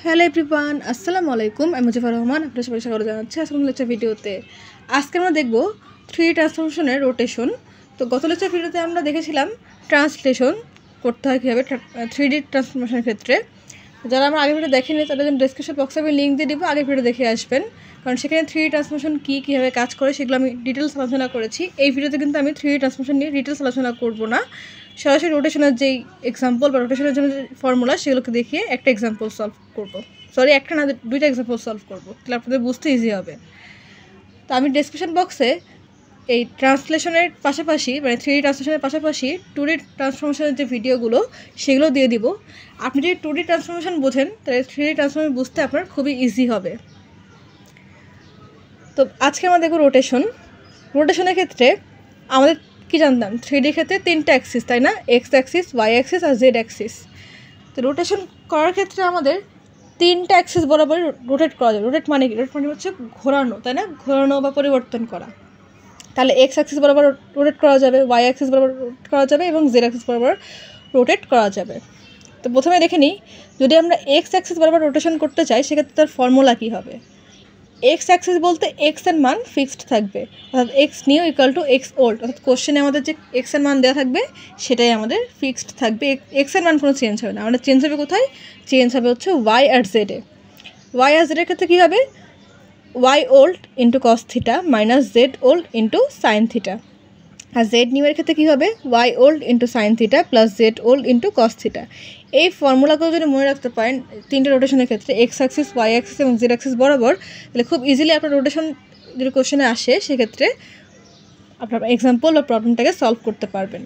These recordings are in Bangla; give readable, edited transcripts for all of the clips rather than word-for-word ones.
হ্যালো এভরিওয়ান, আসসালামু আলাইকুম। আমি মুজিবুর রহমান, আপনাদের সবাই স্বাগত জানাচ্ছি আজকের লেকচার ভিডিওতে। আজকে আমরা দেখব 3D ট্রান্সফরমেশনের রোটেশন। তো গত লেকচার ভিডিওতে আমরা দেখেছিলাম ট্রান্সলেশন করতে হয় কীভাবে 3D ট্রান্সফরমেশনের ক্ষেত্রে। যারা আমরা আগের ভিডিও দেখেনি তাদের জন্য ডেসক্রিপশন বক্সে আমি লিঙ্ক দিয়ে দিব, আগের ভিডিও দেখে আসবেন, কারণ সেখানে 3D ট্রান্সফরমেশন কীভাবে কাজ করে সেগুলো আমি ডিটেলস আলোচনা করেছি। এই ভিডিওতে কিন্তু আমি 3D ট্রান্সফরমেশন নিয়ে ডিটেলস আলোচনা করব না, সরাসরি রোটেশনের যেই এক্সাম্পল বা রোটেশনের জন্য যে ফর্মুলা সেগুলোকে দেখিয়ে একটা এক্সাম্পল সলভ করব। একটা না, দুইটা এক্সাম্পল সলভ করবো, তাহলে আপনাদের বুঝতে ইজি হবে। তো আমি ডেসক্রিপশন বক্সে এই ট্রান্সলেশনের পাশাপাশি মানে 3D ট্রান্সলেশনের পাশাপাশি 2D ট্রান্সফরমেশনের যে ভিডিওগুলো সেগুলো দিয়ে দিব। আপনি যদি 2D ট্রান্সফরমেশন বোঝেন তাহলে 3D ট্রান্সফরমেশন বুঝতে আপনার খুবই ইজি হবে। তো আজকে আমরা দেখব রোটেশনের ক্ষেত্রে আমাদের কি জানতাম, 3D ক্ষেত্রে 3টা অ্যাক্সিস, তাই না? এক্স অ্যাক্সিস, ওয়াই অ্যাক্সিস আর জেড অ্যাক্সিস। তো রোটেশন করার ক্ষেত্রে আমাদের 3টা অ্যাক্সিস বরাবর রোটেট করা যাবে। রোটেট মানে কি? রোটেট মানে হচ্ছে ঘোরানো, তাই না? ঘোরানো বা পরিবর্তন করা। তাহলে এক্স অ্যাক্সিস বরাবর রোটেট করা যাবে, ওয়াই অ্যাক্সিস বরাবর রোটেট করা যাবে এবং জেড অ্যাক্সিস বরাবর রোটেট করা যাবে। তো প্রথমে দেখে নিই, যদি আমরা এক্স অ্যাক্সিস বরাবর রোটেশন করতে চাই সেক্ষেত্রে তার ফর্মুলা কী হবে। এক্স অ্যাক্সিস বলতে এক্সের মান ফিক্সড থাকবে, অর্থাৎ x new equal two x old, অর্থাৎ কোশ্চেনে আমাদের যে এক্সের মান দেওয়া থাকবে সেটাই আমাদের ফিক্সড থাকবে। এক্সের মান কোনো চেঞ্জ হবে না। আমাদের চেঞ্জ হবে কোথায়? চেঞ্জ হবে হচ্ছে ওয়াই আর জেডে। ওয়াই আর জেডের ক্ষেত্রে কী হবে? Y old into cos theta minus Z old into sine theta. আর জেড নিউয়ের ক্ষেত্রে কী হবে? Y old into sine theta plus Z old into cos theta. এই ফর্মুলাগুলো যদি মনে রাখতে পারেন 3টে রোটেশনের ক্ষেত্রে, এক্স অ্যাক্সিস, ওয়াই অ্যাক্সিস এবং জেড অ্যাক্সিস বরাবর, তাহলে খুব ইজিলি আপনার রোটেশন যদি কোশ্চেনে আসে সেক্ষেত্রে আপনার এক্সাম্পল বা প্রবলেমটাকে সলভ করতে পারবেন।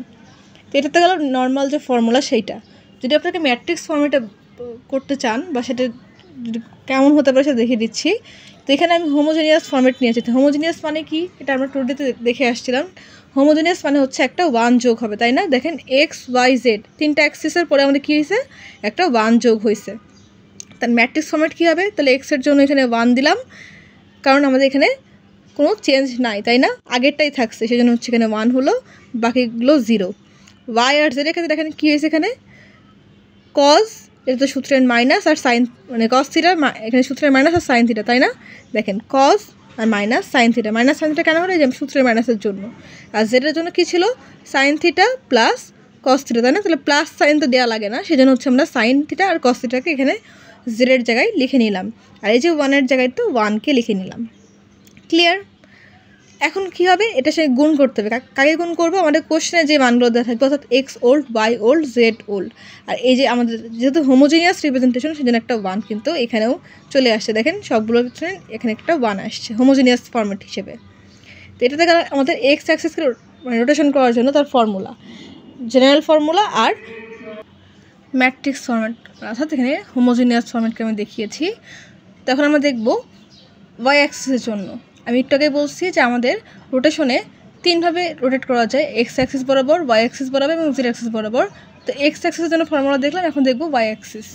তো এটাতে গেল নর্মাল যে ফর্মুলা সেইটা। যদি আপনাকে ম্যাট্রিক্স ফর্মেটে করতে চান বা সেটা যদি কেমন হতে পারে সেটা দেখিয়ে দিচ্ছি। তো এখানে আমি হোমোজেনিয়াস ফর্মেট নিয়েছি। তো হোমোজেনিয়াস মানে কি এটা আমরা 2Dতে দেখে আসছিলাম। হোমোজেনিয়াস মানে হচ্ছে একটা 1 যোগ হবে, তাই না? দেখেন এক্স ওয়াই জেড 3টা অ্যাক্সিসের পরে আমাদের কী হয়েছে? একটা 1 যোগ হয়েছে। তার ম্যাট্রিক্স ফর্মেট কী হবে? তাহলে এক্সের জন্য এখানে 1 দিলাম, কারণ আমাদের এখানে কোনো চেঞ্জ নাই, তাই না? আগেরটাই থাকছে, সেই জন্য হচ্ছে এখানে 1 হলো, বাকিগুলো 0। ওয়াই আর জেডের ক্ষেত্রে দেখেন কী হয়েছে, এখানে কজ, এটা তো সূত্রের মাইনাস আর সাইন, মানে কস থিটা, এখানে সূত্রের মাইনাস আর সাইন থিটা, তাই না? দেখেন কজ আর minus sine theta. Minus sine theta কেন হলো? যে সূত্রের মাইনাসের জন্য। আর জেডের জন্য কী ছিল? Sign theta plus cos theta, তাই না? তাহলে প্লাস সাইন তো দেওয়া লাগে না, সেজন্য হচ্ছে আমরা সাইন থিটা আর কস থিটাকে এখানে জেডের জায়গায় লিখে নিলাম, আর এই যে 1-এর জায়গায় তো 1কে লিখে নিলাম। ক্লিয়ার? এখন কী হবে? এটা সে গুণ করতে হবে। কাকে গুণ করবো? আমাদের কোশ্চেনে যে মানগুলো দেওয়া থাকবে, অর্থাৎ X old, Y old, Z old. আর এই যে আমাদের যেহেতু হোমোজিনিয়াস রিপ্রেজেন্টেশন সেজন্য একটা 1 কিন্তু এখানেও চলে আসছে। দেখেন সবগুলোর পিছনে এখানে একটা 1 আসছে হোমোজিনিয়াস ফর্মেট হিসেবে। তো এটাতে আমাদের এক্স অ্যাক্সিসকে রোটেশন করার জন্য তার ফর্মুলা, জেনারেল ফর্মুলা আর ম্যাট্রিক্স ফর্মেট, অর্থাৎ এখানে হোমোজিনিয়াস ফর্মেটকে আমি দেখিয়েছি। তখন আমরা দেখব ওয়াই অ্যাক্সিসের জন্য। আমি একটু আগে বলছি যে আমাদের রোটেশনে 3ভাবে রোটেট করা যায়, এক্স অ্যাক্সিস বরাবর, ওয়াই অ্যাক্সিস বরাবর এবং জেড অ্যাক্সিস বরাবর। তো এক্স অ্যাক্সিসের জন্য ফর্মুলা দেখলাম, এখন দেখব ওয়াই অ্যাক্সিস।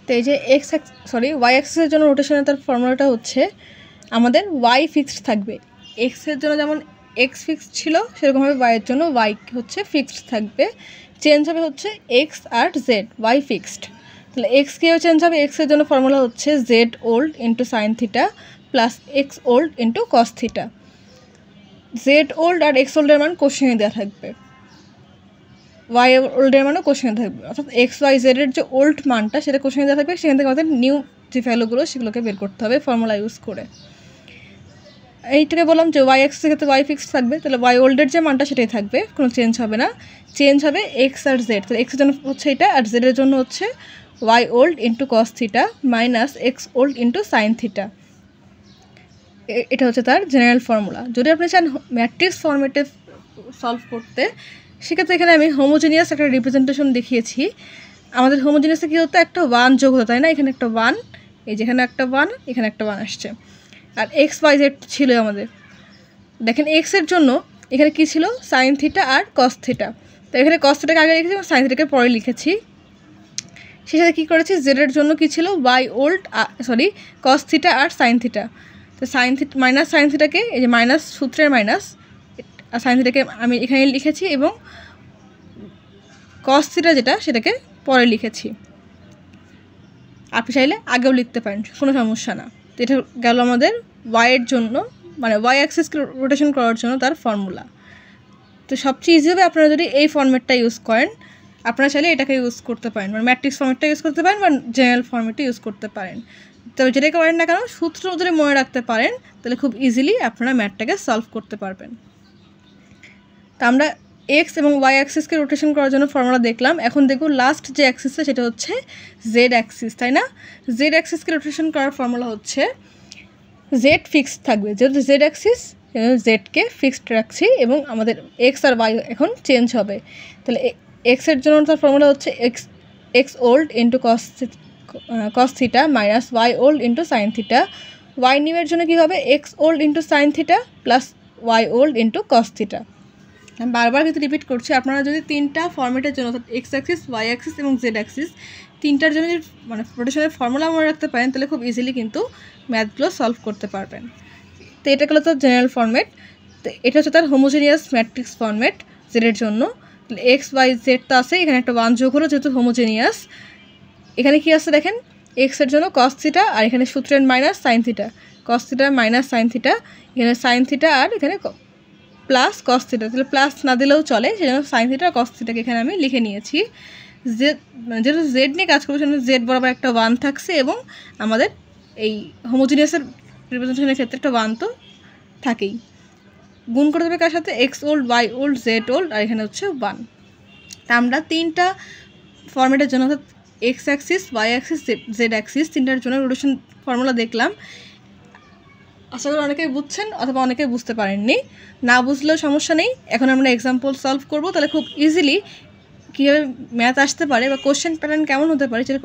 তো এই যে ওয়াই অ্যাক্সিসের জন্য রোটেশনের তার ফর্মুলাটা হচ্ছে আমাদের ওয়াই ফিক্সড থাকবে। এক্সের জন্য যেমন এক্স ফিক্সড ছিল সেরকমভাবে ওয়াইয়ের জন্য ওয়াই হচ্ছে ফিক্সড থাকবে। চেঞ্জ হবে হচ্ছে এক্স আর জেড, ওয়াই ফিক্সড। তাহলে এক্স কীভাবে চেঞ্জ হবে? এক্সের জন্য ফর্মুলা হচ্ছে Z old into sine theta plus X old into cos theta. Z old আর এক্স ওল্ডের মান কোশ্চেনে দেওয়া থাকবে, ওয়াই ওল্ডের মানও কোশ্চেনে থাকবে, অর্থাৎ এক্স ওয়াই জেডের যে ওল্ড মানটা সেটা কোশ্চেনে দেওয়া থাকবে। সেখান থেকে আমাদের নিউ যে ভ্যালুগুলো সেগুলোকে বের করতে হবে ফর্মুলা ইউজ করে। এইটাকে বললাম যে ওয়াই এক্সের ক্ষেত্রে ওয়াই ফিক্সড থাকবে, তাহলে ওয়াই ওল্ডের যে মানটা সেটাই থাকবে, কোনো চেঞ্জ হবে না। চেঞ্জ হবে এক্স আর জেড। তাহলে এক্সের জন্য হচ্ছে এটা, আর জেডের জন্য হচ্ছে Y old into cos theta minus x old into sine theta. এটা হচ্ছে তার জেনারেল ফর্মুলা। যদি আপনি চান ম্যাট্রিক্স ফর্মেটে সলভ করতে, সেক্ষেত্রে এখানে আমি হোমোজিনিয়াস একটা রিপ্রেজেন্টেশন দেখিয়েছি। আমাদের হোমোজিনিয়াসে কী হতো? একটা 1 যোগ হতো, তাই না? এখানে একটা 1, এই যেখানে একটা 1, এখানে একটা 1 আসছে। আর এক্স ওয়াই জেড ছিল আমাদের। দেখেন এক্সের জন্য এখানে কী ছিল? সাইন থিটা আর কস থিটা। তো এখানে কস থিটাকে আগে লিখেছি এবং সাইন থিটাকে পরে লিখেছি। সেই সাথে কী করেছি? জেডের জন্য কী ছিল? ওয়াই ওল্ড কস থিটা আর সাইন থিটা। তো সাইন থিটা মাইনাস সাইন থিটাকে, এই যে মাইনাস সূত্রের মাইনাস, আর সাইন থিটাকে আমি এখানে লিখেছি এবং কস থিটা যেটা সেটাকে পরে লিখেছি। আপনি চাইলে আগেও লিখতে পারেন, কোনো সমস্যা না। তো এটা গেল আমাদের ওয়াইয়ের জন্য, মানে ওয়াই অ্যাক্সিসকে রোটেশন করার জন্য তার ফর্মুলা। তো সবচেয়ে ইজি হবে আপনারা যদি এই ফর্মেটটা ইউজ করেন, আপনারা চাইলে এটাকে ইউজ করতে পারেন, মানে ম্যাট্রিক্স ফর্মেটটা ইউজ করতে পারেন বা জেনারেল ফর্মেটটা ইউজ করতে পারেন। তবে যেটাই করেন না কেন সূত্র যদি মনে রাখতে পারেন তাহলে খুব ইজিলি আপনারা ম্যাথটাকে সলভ করতে পারবেন। তো আমরা এক্স এবং ওয়াই অ্যাক্সিসকে রোটেশন করার জন্য ফর্মুলা দেখলাম। এখন দেখব লাস্ট যে অ্যাক্সিসটা সেটা হচ্ছে জেড অ্যাক্সিস, তাই না? জেড অ্যাক্সিসকে রোটেশন করার ফর্মুলা হচ্ছে জেড ফিক্সড থাকবে, যেহেতু জেড অ্যাক্সিস জেডকে ফিক্সড রাখছি এবং আমাদের এক্স আর ওয়াই এখন চেঞ্জ হবে। তাহলে এক্সের জন্য তার ফর্মুলা হচ্ছে X old into cos theta minus Y old into sine theta. Y নিউয়ের জন্য কী হবে? X old into sine theta plus Y old into cos theta. আমি বারবার কিন্তু রিপিট করছি, আপনারা যদি তিনটা ফর্মেটের জন্য অর্থাৎ এক্স অ্যাক্সিস, ওয়াই অ্যাক্সিস এবং জেড অ্যাক্সিস তিনটার জন্য যদি মানে রোটেশনের ফর্মুলা মনে রাখতে পারেন তাহলে খুব ইজিলি কিন্তু ম্যাথগুলো সলভ করতে পারবেন। তো এটা হলো তো জেনারেল ফর্মেট। তো এটা হচ্ছে তার হোমোজেনিয়াস ম্যাট্রিক্স ফর্মেট জেডের জন্য। তাহলে এক্স ওয়াই জেড তো আছে, এখানে একটা 1 যোগ হলো যেহেতু হোমোজেনিয়াস। এখানে কি আছে দেখেন, এক্সের জন্য কস থিটা আর এখানে সূত্রের মাইনাস সাইন থিটা, কস থিটা মাইনাস সাইন থিটা, এখানে সাইন থিটা আর এখানে প্লাস কস থিটা। তাহলে প্লাস না দিলেও চলে, সেজন্য সাইন থিটা আর কস থিটাকে এখানে আমি লিখে নিয়েছি। জেড যেহেতু জেড নিয়ে কাজ করবো সেজন্য জেড বরাবর একটা 1 থাকছে এবং আমাদের এই হোমোজিনিয়াসের রিপ্রেজেন্টেশনের ক্ষেত্রে একটা 1 তো থাকেই। গুণ করে দেবে কার সাথে? X old, Y old, Z old আর এখানে হচ্ছে 1। তা আমরা তিনটা ফর্মেটের জন্য অর্থাৎ X axis, Y axis, Z axis তিনটার জন্য রোটেশন ফর্মুলা দেখলাম। আশা করি অনেকেই বুঝছেন অথবা অনেকেই বুঝতে পারেননি, না বুঝলেও সমস্যা নেই। এখন আমরা এক্সাম্পল সলভ করব, তাহলে খুব ইজিলি কীভাবে ম্যাথ আসতে পারে বা কোশ্চেন প্যাটার্ন কেমন হতে পারে সেটা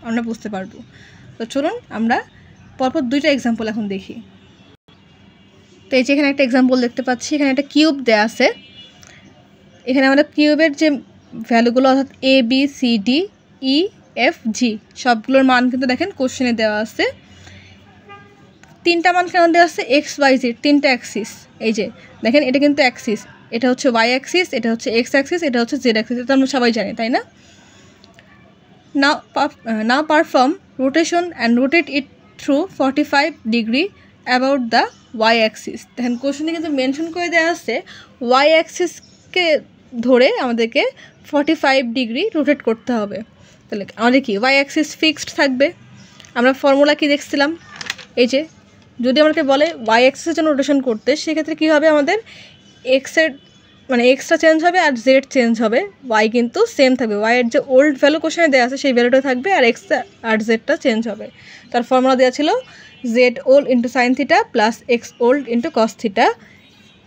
আমরা বুঝতে পারবো। তো চলুন আমরা পরপর দুইটা এক্সাম্পল এখন দেখি। তো এই যে এখানে একটা এক্সাম্পল দেখতে পাচ্ছি, এখানে একটা কিউব দেয়া আছে। এখানে আমরা কিউবের যে ভ্যালুগুলো অর্থাৎ A B C D E F G সবগুলোর মান কিন্তু দেখেন কোশ্চেনে দেওয়া আছে। তিনটা মান কেন দেওয়া আছে? এক্স ওয়াই জেড তিনটা অ্যাক্সিস। এই যে দেখেন এটা কিন্তু অ্যাক্সিস, এটা হচ্ছে ওয়াই অ্যাক্সিস, এটা হচ্ছে এক্স অ্যাক্সিস, এটা হচ্ছে জেড অ্যাক্সিস। এটা আমরা সবাই জানি, তাই না? Now perform rotation and rotate it through 45 degree about the Y axis. দেখেন কোশ্চেনে কিন্তু মেনশন করে দেওয়া আছে ওয়াই অ্যাক্সিসকে ধরে আমাদেরকে 45 ডিগ্রি রোটেট করতে হবে। তাহলে আমাদের কি ওয়াই অ্যাক্সিস ফিক্সড থাকবে? আমরা ফর্মুলা কি দেখছিলাম, এই যে যদি আমাকে বলে ওয়াই অ্যাক্সিসের জন্য রোটেশন করতে, সেক্ষেত্রে কী হবে? আমাদের এক্সের মানে এক্সটা চেঞ্জ হবে আর জেড চেঞ্জ হবে, ওয়াই কিন্তু সেম থাকবে। ওয়াইয়ের যে ওল্ড ভ্যালু কোশ্চেনে দেওয়া আছে সেই ভ্যালুটা থাকবে আর এক্সটা আর জেডটা চেঞ্জ হবে। তার ফর্মুলা দেওয়া ছিল Z old into sine theta plus X old into cos theta.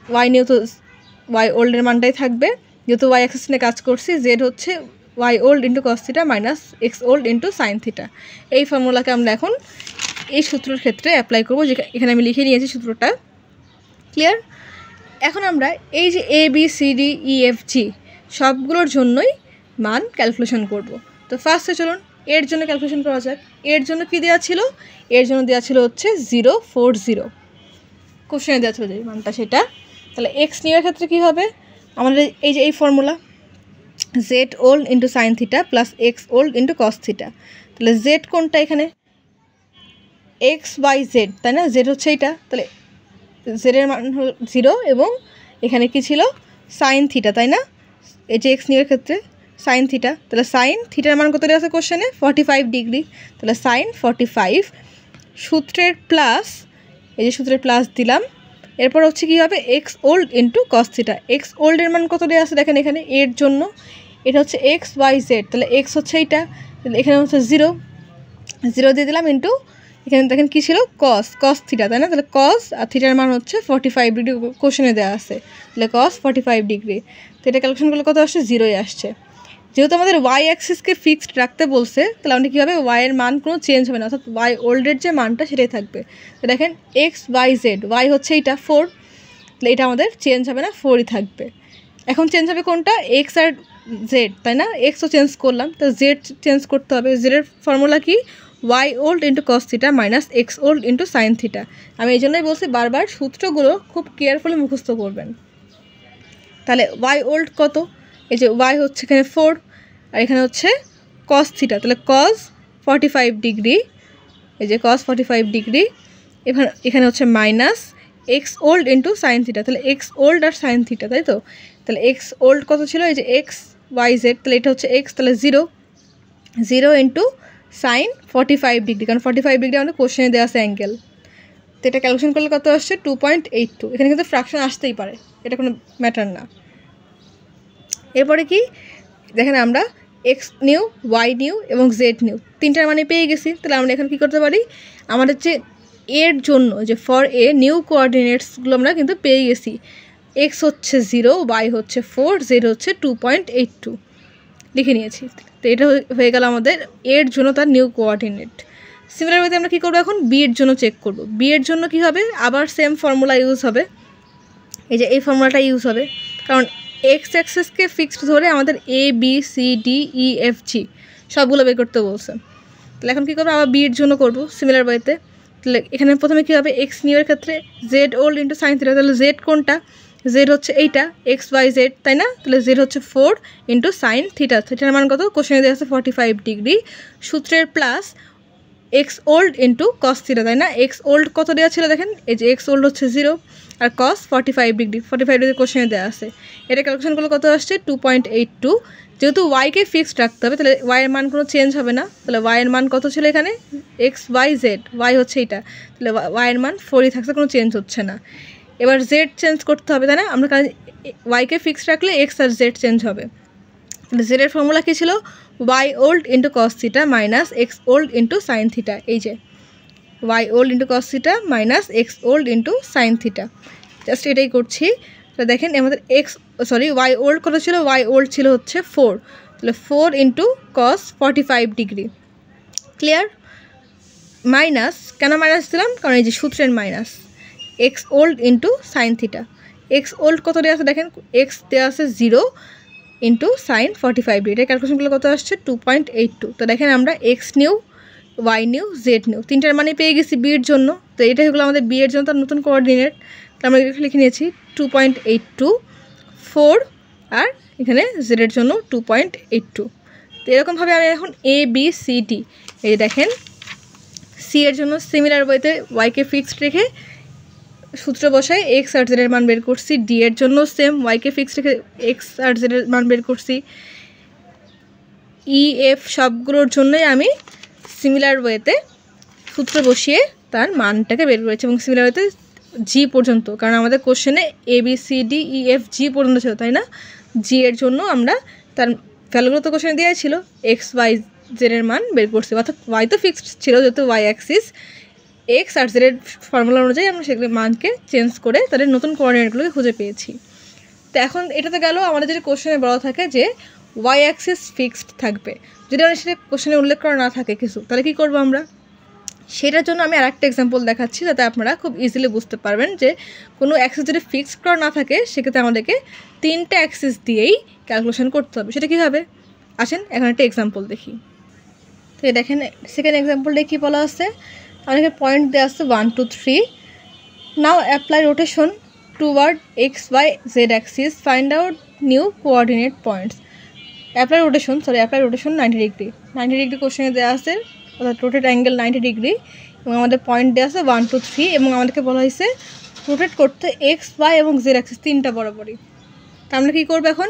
Y নিয়েও তো ওয়াই ওল্ডের মানটাই থাকবে, যেহেতু ওয়াই অ্যাক্সিস নিয়ে কাজ করছি। জেড হচ্ছে Y old into cos theta minus x old into sine theta. এই ফর্মুলাকে আমরা এখন এই সূত্রের ক্ষেত্রে অ্যাপ্লাই করবো, যে এখানে আমি লিখে নিয়েছি সূত্রটা। ক্লিয়ার? এখন আমরা এই যে A B C D E F G সবগুলোর জন্যই মান ক্যালকুলেশন করব। তো ফার্স্টে চলুন এর জন্য ক্যালকুলেশন করা যাক। এর জন্য কী দেওয়া ছিল? এর জন্য দেওয়া ছিল হচ্ছে 040, কোশ্চেনে দেওয়া ছিল যে মানটা সেটা। তাহলে এক্স নিউয়ের ক্ষেত্রে কী হবে? আমাদের এই যে এই formula Z old into sine theta plus X old into cos theta. তাহলে জেড কোনটা? এখানে এক্স ওয়াই জেড, তাই না? জেড হচ্ছে এইটা, তাহলে জেডের মান হল 0 এবং এখানে কি ছিল? সাইন থিটা, তাই না? এই যে এক্স নিউয়ের ক্ষেত্রে সাইন থিটা, তাহলে সাইন থিটার মান কত দেওয়া আছে কোশ্চেনে? 45 ডিগ্রি। তাহলে সাইন 45 সূত্রের প্লাস, এই যে সূত্রের প্লাস দিলাম। এরপর হচ্ছে কী হবে? X old into cos theta. X ওল্ডের মান কত দেওয়া আছে দেখেন এখানে এর জন্য, এটা হচ্ছে এক্স ওয়াই জেড, তাহলে এক্স হচ্ছে এইটা, তাহলে এখানে হচ্ছে 0 দিয়ে দিলাম ইন্টু এখানে দেখেন কী ছিল? কস থিটা, তাই না? তাহলে কস আর থিটার মান হচ্ছে 45 ডিগ্রি কোশ্চেনে দেওয়া আছে, তাহলে কস 45 ডিগ্রি। তো এটা ক্যালকুলেশন করলে কত আসছে? 0 আসছে। যেহেতু আমাদের ওয়াই অ্যাক্সিসকে ফিক্সড রাখতে বলছে, তাহলে আমাদের কী হবে? ওয়াইয়ের মান কোনো চেঞ্জ হবে না, অর্থাৎ ওয়াই ওল্ডের যে মানটা সেটাই থাকবে। তো দেখেন এক্স ওয়াই জেড, ওয়াই হচ্ছে এইটা 4, তাহলে এটা আমাদের চেঞ্জ হবে না, 4ই থাকবে। এখন চেঞ্জ হবে কোনটা? এক্স আর জেড, তাই না? এক্সও চেঞ্জ করলাম, তো জেড চেঞ্জ করতে হবে। জেডের ফর্মুলা কি? Y old into cos theta minus x old into sine theta. আমি এই জন্যই বলছি বারবার সূত্রগুলো খুব কেয়ারফুলি মুখস্থ করবেন। তাহলে ওয়াই ওল্ড কত? এই যে ওয়াই হচ্ছে এখানে 4 আর এখানে হচ্ছে কস থিটা, তাহলে কস 45 ডিগ্রি, এই যে cos 45 ডিগ্রি, এখানে হচ্ছে minus x old into sine theta, তাহলে x old are sine theta, তাই তো? তাহলে এক্স ওল্ড কত ছিল, এই যে এক্স ওয়াই জেড, তাহলে এটা হচ্ছে এক্স, তাহলে 0 ইন্টু সাইন 45 ডিগ্রি, কারণ 45 ডিগ্রি আমাদের কোশ্চেনে দেওয়া আছে অ্যাঙ্গেল, তো এটা ক্যালকুলেশন করলে কত আসছে 2.82। এখানে কিন্তু ফ্র্যাকশন আসতেই পারে, এটা কোনো ম্যাটার না। এরপরে কি দেখেন, আমরা এক্স নিউ, ওয়াই নিউ এবং জেড নিউ তিনটার মানে পেয়ে গেছি। তাহলে আমরা এখন কী করতে পারি, আমাদের যে এর জন্য যে ফর এ নিউ কোঅর্ডিনেটসগুলো আমরা কিন্তু পেয়ে গেছি। এক্স হচ্ছে 0, ওয়াই হচ্ছে 4, জেড হচ্ছে 2.82 লিখে নিয়েছি। তো এটা হয়ে গেল আমাদের এর জন্য তার নিউ কোঅর্ডিনেট। সিমিলার ওয়েতে আমরা কী করবো, এখন বি এর জন্য চেক করব। বি এর জন্য কী হবে, আবার সেম ফর্মুলা ইউজ হবে, এই যে এই ফর্মুলাটা ইউজ হবে, কারণ এক্স অ্যাক্সিসকে ফিক্সড ধরে আমাদের A B C D E F G সবগুলো বের করতে বলছে। তাহলে এখন কী করবো, আবার বি এর জন্য করবো সিমিলার ওয়েতে। তাহলে এখানে প্রথমে কী হবে, এক্স নিউ এর ক্ষেত্রে Z old into sine theta, তাহলে জেড কোনটা, জেড হচ্ছে এইটা এক্স ওয়াই জেড, তাই না? তাহলে জেড হচ্ছে 4 ইন্টু সাইন থিটা, থিটার মান কত, কোশ্চেনে দেওয়া আছে 45 ডিগ্রি, সূত্রের plus X old into cos theta, তাই না? এক্স ওল্ড কত দেওয়া ছিল দেখেন, এই যে এক্স ওল্ড হচ্ছে 0 আর কস 45 ডিগ্রি, 45 ডিগ্রি কোশ্চেনে দেওয়া আছে। এটা ক্যালকুলেশন করলে কত আসছে 2.82। যেহেতু ওয়াইকে ফিক্সড রাখতে হবে, তাহলে ওয়াইয়ের মান কোনো চেঞ্জ হবে না। তাহলে ওয়াইয়ের মান কত ছিল এখানে, এক্স ওয়াই জেড, ওয়াই হচ্ছে এটা, তাহলে ওয়াইয়ের মান 4ই থাকছে, কোনো চেঞ্জ হচ্ছে না। এবার জেড চেঞ্জ করতে হবে, তাই না? আমরা ওয়াইকে ফিক্সড রাখলে এক্স আর জেড চেঞ্জ হবে। তাহলে জেডের ফর্মুলা কী ছিল, Y old into cos theta minus x old into sine theta, এই যে Y old into cos theta minus x old into sine theta, just এটাই করছি। তো দেখেন আমাদের ওয়াই ওল্ড কত ছিল, ওয়াই ওল্ড ছিল হচ্ছে 4, তাহলে 4 into cos 45 degree, clear? Minus, কেন মাইনাস দিলাম, কারণ এই যে সূত্রের minus x old into sine theta. X old কত দেওয়া আছে দেখেন, এক্স দেওয়া আছে 0 ইন্টু সাইন 45 ডিগ্রি, এটা ক্যালকুলেশনগুলো কত আসছে 2.82। তো দেখেন আমরা x new, Y new, Z new তিনটার মানে পেয়ে গেছি বি এর জন্য। তো এটাই হলো আমাদের বি এর জন্য তার নতুন কোঅর্ডিনেট। তো আমরা লিখে নিয়েছি 2.82, 4 আর এখানে জেডের জন্য 2.82। তো এরকমভাবে আমি এখন এ বি সি ডি, এই দেখেন সি এর জন্য সিমিলার ওয়েতে ওয়াইকে ফিক্সড রেখে সূত্র বসায় এক্স আর জেডের মান বের করছি, ডি এর জন্য সেম ওয়াইকে ফিক্সড রেখে এক্স আর জেডের মান বের করছি, ই এফ সবগুলোর জন্যই আমি সিমিলার ওয়েতে সূত্র বসিয়ে তার মানটাকে বের করেছি, এবং সিমিলার ওয়েতে জি পর্যন্ত, কারণ আমাদের কোশ্চেনে A B C D E F G পর্যন্ত ছিল, তাই না? জি এর জন্য আমরা তার ভ্যালুগুলো তো কোশ্চেনে দেওয়া ছিল, এক্স ওয়াই জেডের মান বের করছি, অর্থাৎ ওয়াই তো ফিক্সড ছিল যেহেতু ওয়াই অ্যাক্সিস, এক্স আর জেডের ফর্মুলা অনুযায়ী আমরা সেগুলো মানকে চেঞ্জ করে তাদের নতুন কোঅর্ডিনেটগুলোকে খুঁজে পেয়েছি। তো এখন এটাতে গেল আমাদের যদি কোশ্চেনে বলা থাকে যে ওয়াই অ্যাক্সিস ফিক্সড থাকবে, যদি আমরা সেটা কোশ্চেনে উল্লেখ করা না থাকে কিছু, তাহলে কী করবো আমরা, সেটার জন্য আমি আরেকটা এক্সাম্পল দেখাচ্ছি যাতে আপনারা খুব ইজিলি বুঝতে পারবেন যে কোনো অ্যাক্সিস যদি ফিক্সড করা না থাকে সেক্ষেত্রে আমাদেরকে 3টে অ্যাক্সিস দিয়েই ক্যালকুলেশন করতে হবে। সেটা কীভাবে, আসেন এখন একটা এক্সাম্পল দেখি। তো দেখেন সেকেন্ড এক্সাম্পলটা কী বলা আছে, আমাদের পয়েন্ট দেওয়া আছে 1 2 3। Now apply rotation toward X Y Z axis, find out new coordinate points. Apply rotation 90 degree, 90 degree কোশ্চেনে দেওয়া আছে, অর্থাৎ রোটেট অ্যাঙ্গেল 90 ডিগ্রি, এবং আমাদের পয়েন্ট দেওয়া আছে 1 2 3, এবং আমাদেরকে বলা হয়েছে রোটেট করতে এক্স ওয়াই এবং জেড অ্যাক্সিস তিনটা বরাবরই। তা আমরা কী করবো এখন,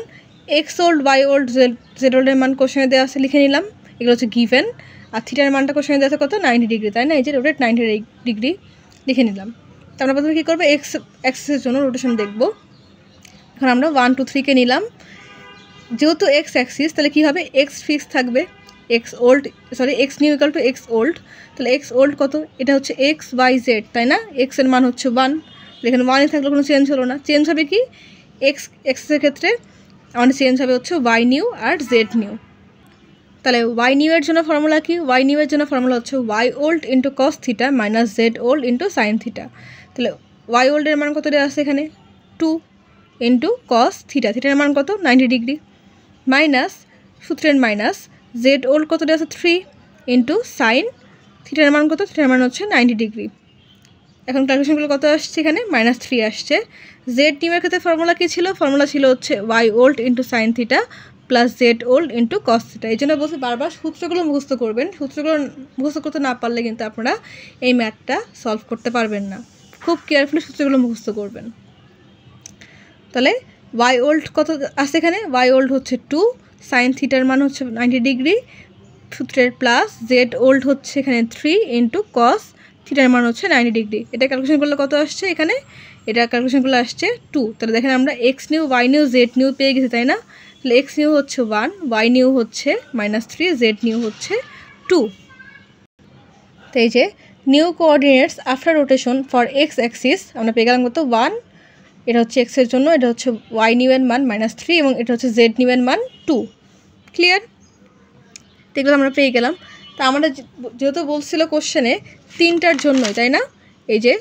X old, Y old, Z ওল্ডের মান কোশ্চেনে দেওয়া আছে লিখে নিলাম, এগুলো হচ্ছে গিভেন, আর থিটার মানটা কোশ্চেনে দেওয়া আছে কত 90 ডিগ্রি, তাই না? এই যে রোটেট 90 ডিগ্রি লিখে নিলাম। তো আমরা প্রথমে কী করবো, এক্স অ্যাক্সিসের জন্য রোটেশন দেখব। এখন আমরা 1 2 3কে নিলাম, যেহেতু এক্স অ্যাক্সিস তাহলে কী হবে, এক্স ফিক্স থাকবে, x new equal two x old, তাহলে এক্স ওল্ড কত, এটা হচ্ছে এক্স ওয়াই জেড, তাই না? এক্সের মান হচ্ছে 1, এখানে 1ই থাকলে কোনো চেঞ্জ হলো না, চেঞ্জ হবে কি এক্সের ক্ষেত্রে আমাদের চেঞ্জ হবে হচ্ছে ওয়াই নিউ আর জেড নিউ। তাহলে ওয়াই নিউ এর জন্য ফর্মুলা কি, ওয়াই নিউ এর জন্য ফর্মুলা হচ্ছে Y old into cos theta minus Z old into sine theta. তাহলে ওয়াই ওল্ডের মান কত দেওয়া আছে এখানে 2 ইন্টু কস থিটা, থিটার মান কত 90 ডিগ্রি, মাইনাস সূত্রের মাইনাস জেড ওল্ড কত দেওয়া আছে 3 ইন্টু সাইন থিটার মান কত, থিটার মান হচ্ছে 90 ডিগ্রি। এখন ক্যালকুলেশনগুলো কত আসছে এখানে -3 আসছে। জেড নিউ এর ক্ষেত্রে ফর্মুলা কী ছিল, ফর্মুলা ছিল হচ্ছে Y old into sine theta plus Z old into cos theta. এই জন্য বলছি বারবার সূত্রগুলো মুখস্থ করবেন, সূত্রগুলো মুখস্থ করতে না পারলে কিন্তু আপনারা এই ম্যাথটা সলভ করতে পারবেন না। খুব কেয়ারফুলি সূত্রগুলো মুখস্থ করবেন। তাহলে ওয়াই ওল্ড কত আছে এখানে, ওয়াই ওল্ড হচ্ছে 2, সাইন থিটার মান হচ্ছে 90 ডিগ্রি সূত্রের, প্লাস জেড ওল্ড হচ্ছে এখানে 3 ইন্টু কস থিটার মান হচ্ছে 90 ডিগ্রি। এটা ক্যালকুলেশন করলে কত আসছে এখানে, এটা ক্যালকুলেশন করলে আসছে 2। তাহলে দেখেন আমরা x new, Y new, Z new পেয়ে গেছি, তাই না? তাহলে এক্স নিউ হচ্ছে 1, ওয়াই নিউ হচ্ছে -3, জেড নিউ হচ্ছে 2। তো এই যে new coordinates after rotation for x Axis আমরা পেয়ে গেলাম কত 1, এটা হচ্ছে এক্সের জন্য, এটা হচ্ছে ওয়াই নিউ এর মান -3 এবং এটা হচ্ছে জেড নিউ এর মান 2। ক্লিয়ার? এগুলো আমরা পেয়ে গেলাম। তা আমরা যেহেতু বলছিল কোশ্চেনে 3টার জন্যই, তাই না? এই যে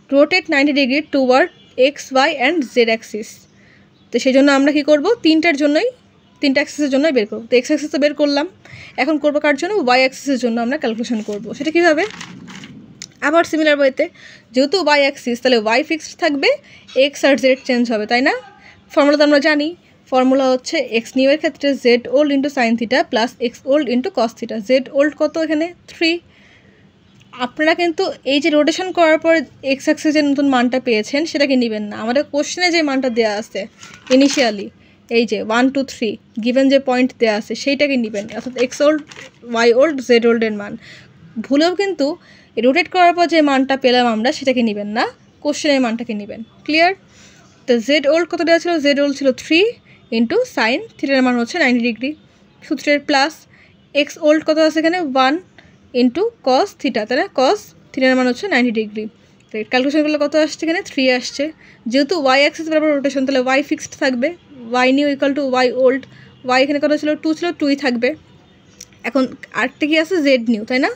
rotate 90 degree toward X, Y and Z axis. তো সেই জন্য আমরা কী করবো, 3টার জন্যই, 3টা অ্যাক্সিসের জন্যই বের করবো। তো এক্স অ্যাক্সিস তো বের করলাম, এখন করবো কার জন্য, ওয়াই অ্যাক্সিসের জন্য আমরা ক্যালকুলেশন করব। সেটা কীভাবে, আবার সিমিলার ওয়েতে, যেহেতু ওয়াই অ্যাক্সিস তাহলে ওয়াই ফিক্সড থাকবে, এক্স আর জেড চেঞ্জ হবে, তাই না? ফর্মুলা তো আমরা জানি, ফর্মুলা হচ্ছে এক্স নিউ এর ক্ষেত্রে Z old into sine theta plus X old into cos theta. Z old কত এখানে 3। আপনারা কিন্তু এই যে রোটেশন করার পর এক্স অ্যাক্সিসের যে নতুন মানটা পেয়েছেন সেটাকে নেবেন না, আমাদের কোশ্চেনে যে মানটা দেওয়া আছে ইনিশিয়ালি, এই যে 1 2 3 গিভেন যে পয়েন্ট দেওয়া আছে সেইটাকে নেবেন, অর্থাৎ X old, Y old, Z ওল্ডের মান। ভুলেও কিন্তু রোটেট করার পর যে মানটা পেলাম আমরা সেটাকে নেবেন না, কোশ্চেনের মানটাকে নেবেন। ক্লিয়ার? তো জেড ওল্ড কত দেওয়া ছিল, জেড ওল্ড ছিল 3 ইন্টু সাইন থিটার মান হচ্ছে 90 ডিগ্রি সূত্রের, প্লাস এক্স ওল্ড কত আছে এখানে 1 ইন্টু কস থিটা, তাহলে কস থিটার মান হচ্ছে 90 ডিগ্রি। তো ক্যালকুলেশন করলে কত আসছে এখানে 3 আসছে। যেহেতু ওয়াই অ্যাক্সিস বরাবর রোটেশন তাহলে ওয়াই ফিক্সড থাকবে, y new equal to y old, y এখানে কত ছিল 2 ছিল, 2ই থাকবে। এখন আরেকটা কি আছে জেড নিউ, তাই না?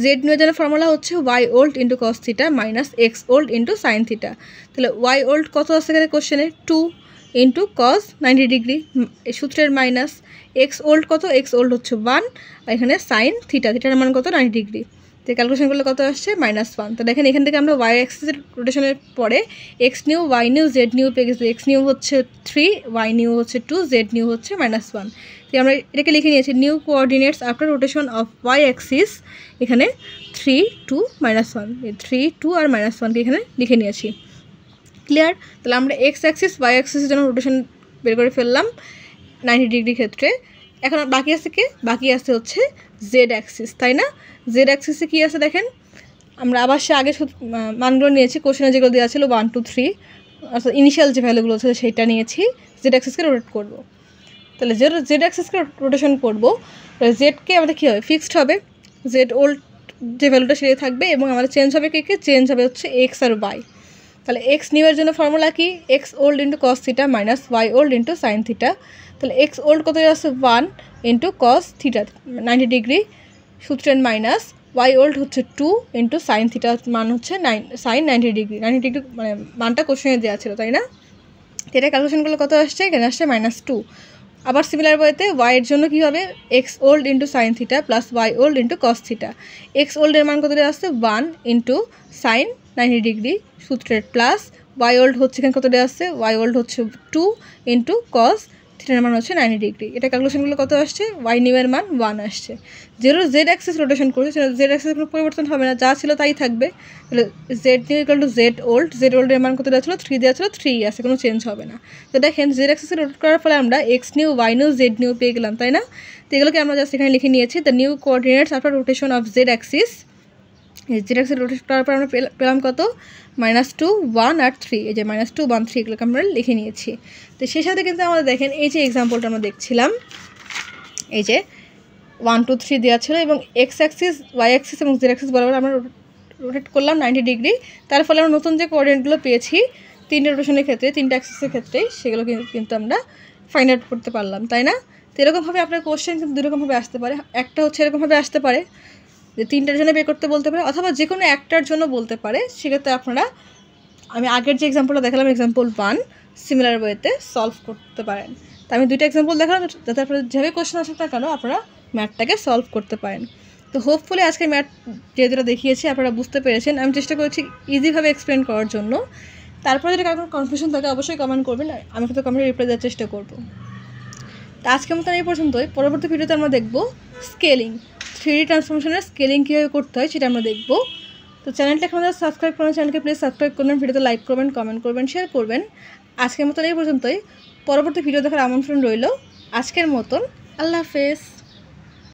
জেড নিউ এর জন্য ফর্মুলা হচ্ছে Y old into cos theta minus x old into sine theta. তাহলে ওয়াই ওল্ড কত আছে এখানে কোশ্চেনে 2 ইন্টু কস 90 ডিগ্রি সূত্রের, মাইনাস এক্স ওল্ড কত, এক্স ওল্ড হচ্ছে 1 আর এখানে সাইন থিটা, থিটার মান কত 90 ডিগ্রি। তো ক্যালকুলেশন করলে কত আসছে -1। তো দেখেন এখান থেকে আমরা ওয়াই অ্যাক্সিসের রোটেশনের পরে x new, Y new, Z new পেয়ে গেছি। এক্স নিউ হচ্ছে 3, ওয়াই নিউ হচ্ছে 2, জেড নিউ হচ্ছে -1। তো আমরা এটাকে লিখে নিয়েছি new coordinates after rotation of y axis, এখানে 3 2 -1, 3 2 আর -1কে এখানে লিখে নিয়েছি। ক্লিয়ার? তাহলে আমরা এক্স অ্যাক্সিস, ওয়াই অ্যাক্সিসের জন্য রোটেশন বের করে ফেললাম 90 ডিগ্রি ক্ষেত্রে। এখন বাকি আছে কি, বাকি আছে হচ্ছে জেড অ্যাক্সিস, তাই না? জেড অ্যাক্সিসে কী আছে দেখেন, আমরা আবার সে আগে মানগুলো নিয়েছি, কোশ্চেনে যেগুলো দেওয়া ছিল 1 2 3, অর্থাৎ ইনিশিয়াল যে ভ্যালুগুলো ছিল সেইটা নিয়েছি, জেড অ্যাক্সিসকে রোটেট করব। তাহলে জেড অ্যাক্সিসকে রোটেশন করব, জেডকে আমাদের কী হবে, ফিক্সড হবে, জেড ওল্ড যে ভ্যালুটা সেটাই থাকবে, এবং আমাদের চেঞ্জ হবে কে, চেঞ্জ হবে হচ্ছে এক্স আর ওয়াই। তাহলে এক্স নিউ এর জন্য ফর্মুলা কি, x old into cos theta minus Y old into sine theta. তাহলে এক্স ওল্ড কত আছে 1 ইন্টু কস থিটা 90 ডিগ্রি সূত্রের, মাইনাস ওয়াই ওল্ড হচ্ছে 2 ইন্টু সাইন থিটা মান হচ্ছে সাইন 90 ডিগ্রি। 90 ডিগ্রি মানে মানটা কোশ্চেনে দেওয়া ছিল, তাই না? এটা ক্যালকুলেশন করলে কত আসছে, এখানে আসছে -2। আবার সিমিলার ওয়েতে ওয়াই এর জন্য কী হবে, X old into sine theta plus Y old into cos theta. X ওল্ডের মান কত দেওয়া আসছে 1 ইন্টু সাইন 90 ডিগ্রি সূত্রের, প্লাস ওয়াই ওল্ড হচ্ছে এখানে কত দেওয়া আসছে, ওয়াই ওল্ড হচ্ছে 2 ইন্টু কস থিটার মান হচ্ছে 90 ডিগ্রি। এটা ক্যালকুলেশনগুলো কত আসছে, ওয়াই নিউ এর মান 1 আসছে। যেহেতু জেড অ্যাক্সিস রোটেশন করছে, জেড অ্যাক্সিস কোনো পরিবর্তন হবে না, যা ছিল তাই থাকবে। তাহলে Z new equal to Z old, Z ওল্ডের মান কত দেওয়া ছিল 3 দেওয়া ছিল, 3 আছে, কোনো চেঞ্জ হবে না। তো দেখেন জেড অ্যাক্সিসে রোটেট করার ফলে আমরা x new, Y new, Z new পেয়ে গেলাম, তাই না? তো এগুলোকে আমরা জাস্ট এখানে লিখে নিয়েছি, the new coordinates after rotation of Z Axis. Z Axis rotate করার পর আমরা পেলাম কত, -2 1 আর 3, এই যে -2 1 3 এগুলোকে আমরা লিখে নিয়েছি। তো সেই সাথে কিন্তু আমাদের দেখেন এই যে এক্সাম্পলটা আমরা দেখছিলাম, এই যে 1 2 3 দেওয়া ছিল এবং এক্স অ্যাক্সিস, ওয়াই অ্যাক্সিস এবং জেড অ্যাক্সিস বরাবর আমরা রোটেট করলাম 90 ডিগ্রি। তার ফলে আমরা নতুন যে কোঅর্ডিনেটগুলো পেয়েছি 3টে রোটেশনের ক্ষেত্রে, 3টে অ্যাক্সিসের ক্ষেত্রে, সেগুলো কিন্তু আমরা ফাইন্ড আউট করতে পারলাম, তাই না? তো এরকমভাবে আপনার কোশ্চেন কিন্তু দুরকমভাবে আসতে পারে। একটা হচ্ছে এরকমভাবে আসতে পারে যে 3টার জন্য বের করতে বলতে পারে, অথবা যে কোনো একটার জন্য বলতে পারে। সেক্ষেত্রে আপনারা, আমি আগের যে এক্সাম্পলটা দেখালাম এক্সাম্পল 1, সিমিলার ওয়েতে সলভ করতে পারেন। তো আমি 2টা এক্সাম্পল দেখালাম যাতে আপনারা যেভাবে কোশ্চেন আসুক না কেন আপনারা ম্যাথটাকে সলভ করতে পারেন। তো হোপফুলি আজকে ম্যাথ যেটা দেখিয়েছি আপনারা বুঝতে পেরেছেন। আমি চেষ্টা করেছি ইজিভাবে এক্সপ্লেন করার জন্য। তারপরে যদি কারো কনফিউশন থাকে অবশ্যই কমেন্ট করবেন, আমি কিন্তু কমেন্টে রিপ্লাই দেওয়ার চেষ্টা করব। তো আজকের মতন এই পর্যন্তই। পরবর্তী ভিডিওতে আমরা দেখব স্কেলিং, 3D ট্রান্সফরমেশনের স্কেলিং কীভাবে করতে হয় সেটা আমরা দেখব। তো চ্যানেলটা এখন সাবস্ক্রাইব করবেন, চ্যানেলকে প্লিজ সাবস্ক্রাইব করবেন, ভিডিওতে লাইক করবেন, কমেন্ট করবেন, শেয়ার করবেন। আজকের মতন এই পর্যন্তই। পরবর্তী ভিডিও দেখার আমন্ত্রণ রইল। আজকের মতন আল্লাহ হাফেজ।